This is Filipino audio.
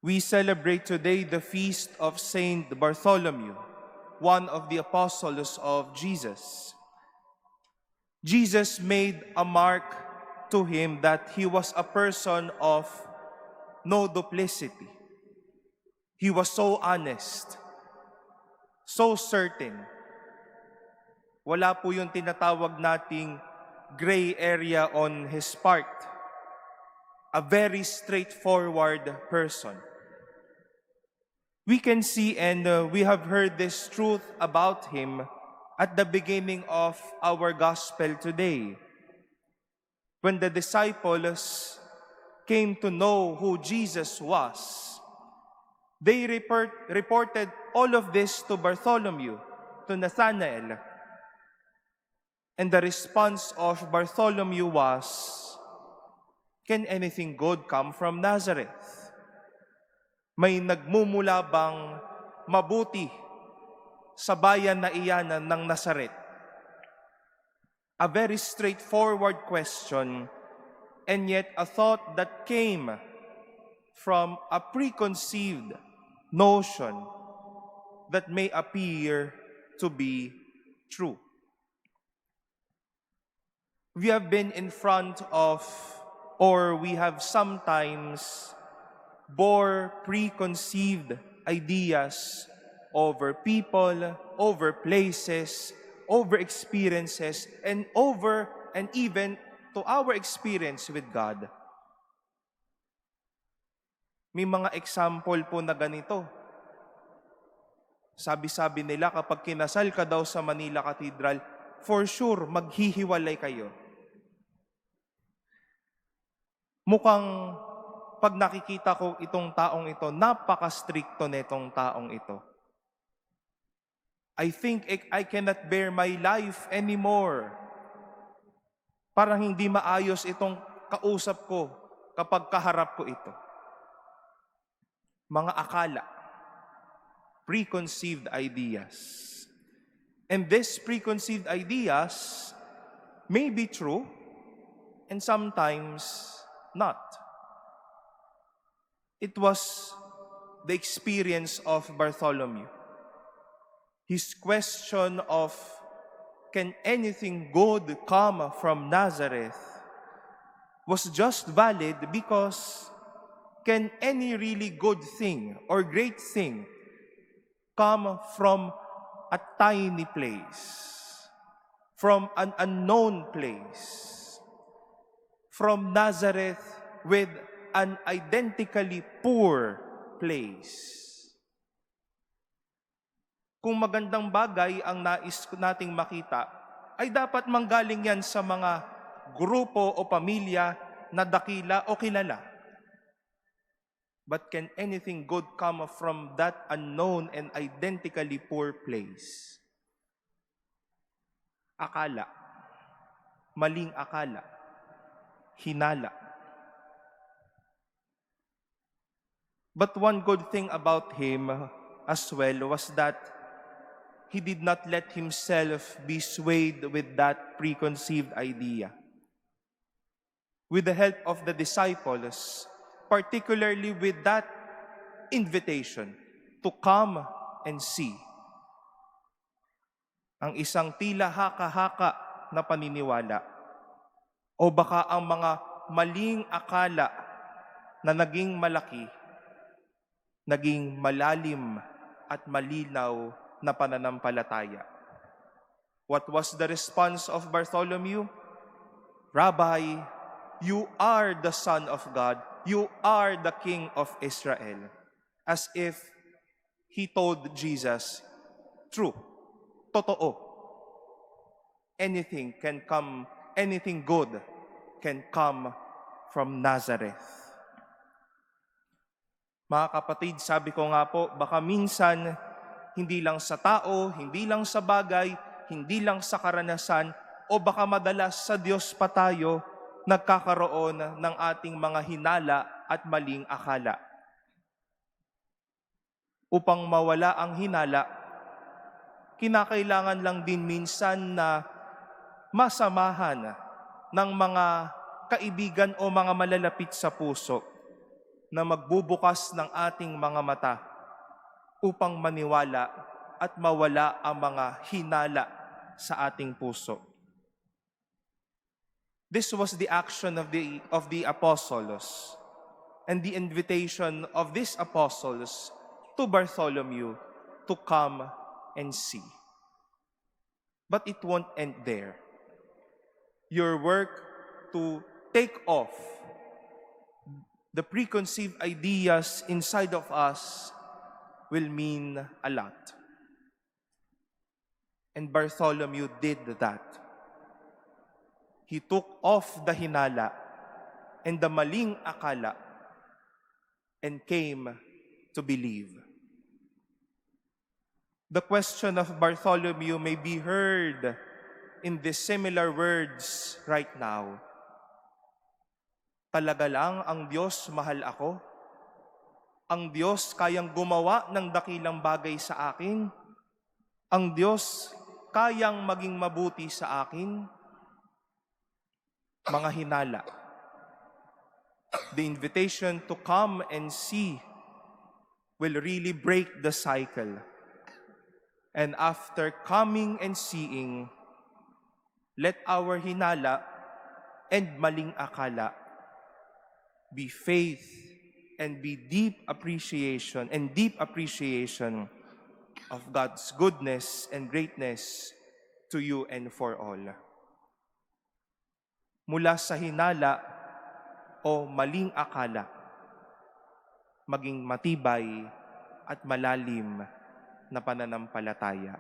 We celebrate today the feast of Saint Bartholomew, one of the apostles of Jesus. Jesus made a mark to him that he was a person of no duplicity. He was so honest, so certain. Wala po yung tinatawag nating gray area on his part. A very straightforward person. We can see and we have heard this truth about him at the beginning of our gospel today. When the disciples came to know who Jesus was, they reported all of this to Bartholomew, to Nathanael. And the response of Bartholomew was, "Can anything good come from Nazareth? May nagmumula bang mabuti sa bayan na iyan ng Nazaret?" A very straightforward question, and yet a thought that came from a preconceived notion that may appear to be true. We have been in front of, or we have sometimes bore preconceived ideas over people, over places, over experiences, and even to our experience with God. May mga example po na ganito. Sabi-sabi nila kapag kinasal ka daw sa Manila Cathedral, for sure maghihiwalay kayo. Mukhang pag nakikita ko itong taong ito, napaka-stricto netong taong ito. I think I cannot bear my life anymore. Parang hindi maayos itong kausap ko kapag kaharap ko ito. Mga akala, preconceived ideas. And these preconceived ideas may be true and sometimes not. It was the experience of Bartholomew. His question of, can anything good come from Nazareth, was just valid because can any really good thing or great thing come from a tiny place, from an unknown place, from Nazareth with an identically poor place? Kung magandang bagay ang nais nating makita, ay dapat manggaling yan sa mga grupo o pamilya na dakila o kilala. But can anything good come from that unknown and identically poor place? Akala, maling akala, hinala. But one good thing about him as well was that he did not let himself be swayed with that preconceived idea. With the help of the disciples, particularly with that invitation to come and see, ang isang tila haka-haka na paniniwala o baka ang mga maling akala na naging malaki, naging malalim at malinaw na pananampalataya. What was the response of Bartholomew? "Rabbi, you are the Son of God. You are the King of Israel." As if he told Jesus, true, totoo. Anything good can come from Nazareth. Mga kapatid, sabi ko nga po, baka minsan hindi lang sa tao, hindi lang sa bagay, hindi lang sa karanasan, o baka madalas sa Diyos pa tayo nagkakaroon ng ating mga hinala at maling akala. Upang mawala ang hinala, kinakailangan lang din minsan na masamahan ng mga kaibigan o mga malalapit sa puso na magbubukas ng ating mga mata upang maniwala at mawala ang mga hinala sa ating puso. This was the action of the apostles and the invitation of these apostles to Bartholomew to come and see. But it won't end there. Your work to take off the preconceived ideas inside of us will mean a lot. And Bartholomew did that. He took off the hinala and the maling akala and came to believe. The question of Bartholomew may be heard in these similar words right now. Talaga lang ang Diyos mahal ako? Ang Diyos kayang gumawa ng dakilang bagay sa akin? Ang Diyos kayang maging mabuti sa akin? Mga hinala. The invitation to come and see will really break the cycle. And after coming and seeing, let our hinala and maling akala be faith and be deep appreciation of God's goodness and greatness to you and for all. Mula sa hinala o maling akala, maging matibay at malalim na pananampalataya.